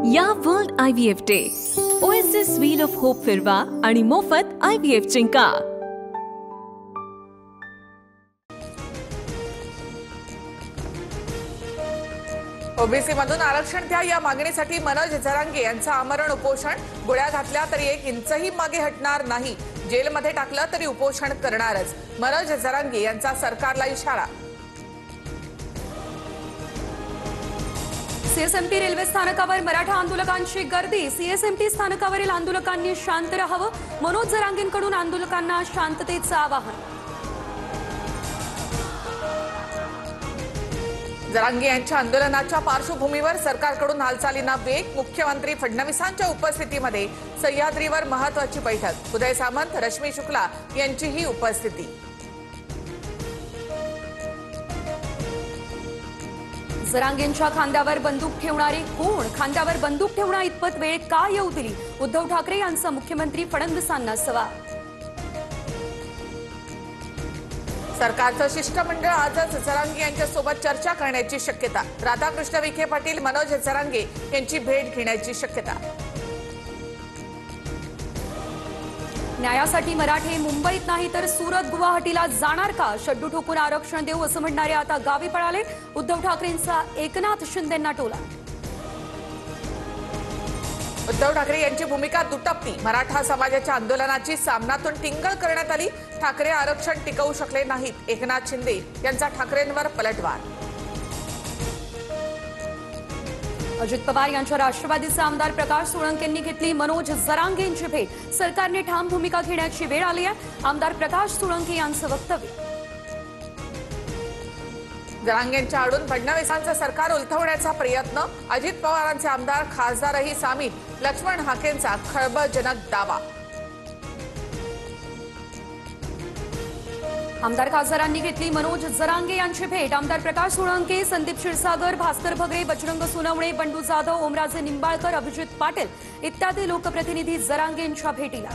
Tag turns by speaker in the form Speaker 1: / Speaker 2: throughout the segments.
Speaker 1: या world IVF day oasis wheel of hope फिरवा आणि मोफत IVF जिंका।
Speaker 2: ओबीसी मधून आरक्षण द्या या मागणीसाठी मनोज जरांगे यांचं आमरण उपोषण। गोळ्या घातल्या तरी 1 इंचही मागे हटणार नाही, जेलमध्ये टाकलं तरी उपोषण करणारच, मनोज जरांगे यांचा सरकारला इशारा।
Speaker 3: सीएसएमटी रेल्वे स्थानकावर मराठा आंदोलकांची गर्दी। सीएसएमटी स्थानकावरील आंदोलकांनी शांत राहावं, मनोज जरांगेंकडून आंदोलकांना शांततेचं आवाहन।
Speaker 2: जरांगे यांच्या आंदोलनाच्या पार्श्वभूमीवर सरकारकडून हालचालींना वेग। मुख्यमंत्री फडणवीसांच्या उपस्थितीमध्ये सह्याद्रीवर महत्त्वाची बैठक। उदय सामंत, रश्मी शुक्ला यांचीही उपस्थिती।
Speaker 3: जरांगेंच्या खांद्यावर बंदूक ठेवणारे कोण? खांद्यावर बंदूक ठेवणा इतपत वेळ का येऊ दिली? उद्धव ठाकरे यांचा मुख्यमंत्री फडणवीसांना सवाल।
Speaker 2: सरकारचं शिष्टमंडळ आजच जरांगे यांच्यासोबत चर्चा करण्याची शक्यता। राधाकृष्ण विखे पाटील, मनोज जरांगे यांची भेट घेण्याची शक्यता।
Speaker 3: न्यायासाठी मराठे मुंबईत नाही तर सुरत गुवाहाटीला जाणार का? शड्डू ठोकून आरक्षण देऊ असं म्हणणारे आता गावी पळाले। उद्धव ठाकरेंचा एकनाथ शिंदेंना टोला।
Speaker 2: उद्धव ठाकरे यांची भूमिका दुटप्पी। मराठा समाजाच्या आंदोलनाची सामनातून टिंगल करण्यात आली। ठाकरे आरक्षण टिकवू शकले नाहीत, एकनाथ शिंदे यांचा ठाकरेंवर पलटवार।
Speaker 3: अजित पवार यांच्या राष्ट्रवादीचे आमदार प्रकाश सोळंकेंनी घेतली मनोज जरांगेंची भेट। सरकारने ठाम भूमिका घेण्याची वेळ आली आहे, आमदार प्रकाश सोळंके यांचं वक्तव्य।
Speaker 2: जरांगेंच्या आडून फडणवीसांचं सरकार उलथवण्याचा प्रयत्न। अजित पवारांचे आमदार खासदारही सामील। लक्ष्मण हाकेंचा खळबळजनक दावा।
Speaker 3: आमदार खासदारांनी घेतली मनोज जरांगे यांची भेट। आमदार प्रकाश सोळंके, संदीप क्षीरसागर, भास्कर भगरे, बजरंग सोनवणे, बंडू जाधव, ओमराजे निंबाळकर, अभिजित पाटील इत्यादी लोकप्रतिनिधी जरांगेंच्या भेटीला।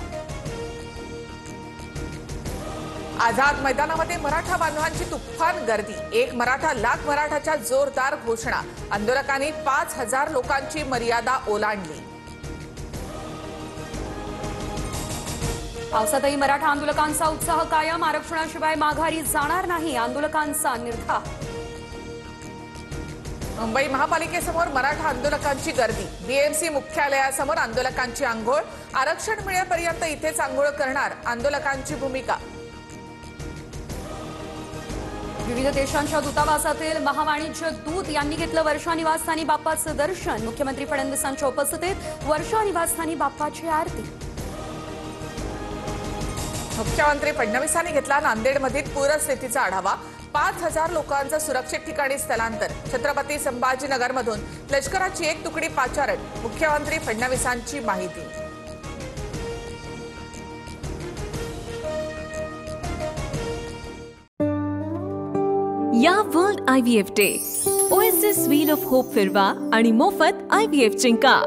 Speaker 2: आझाद मैदानामध्ये मराठा बांधवांची तुफान गर्दी। 1 मराठा लाख मराठाच्या जोरदार घोषणा। आंदोलकांनी 5000 लोकांची मर्यादा ओलांडली।
Speaker 3: पावसातही मराठा आंदोलकांचा उत्साह कायम। आरक्षणाशिवाय माघारी जाणार नाही, आंदोलकांचा निर्धार।
Speaker 2: मुंबई महापालिकेसमोर मराठा आंदोलकांची गर्दी। बीएमसी मुख्यालयासमोर आंदोलकांची आंघोळ। आरक्षण मिळेपर्यंत इथेच आंघोळ करणार, आंदोलकांची भूमिका।
Speaker 3: विविध देशांच्या दूतावासातील महावाणिज्य दूत यांनी घेतलं वर्षा निवासस्थानी बाप्पाचं दर्शन। मुख्यमंत्री फडणवीसांच्या उपस्थितीत वर्षा निवासस्थानी बाप्पाची आरती।
Speaker 2: मुख्यमंत्री फडणवीसांनी घेतला नांदेडमधील पूरस्थितीचा आढावा। 5000 लोकांचं सुरक्षित ठिकाणी स्थलांतर। छत्रपती संभाजीनगरमधून लष्कराची 1 तुकडी पाचारण। मुख्यमंत्री फडणवीसांची माहिती।
Speaker 1: या world IVF day oasis wheel of hope फिरवा आणि मोफत IVF जिंका।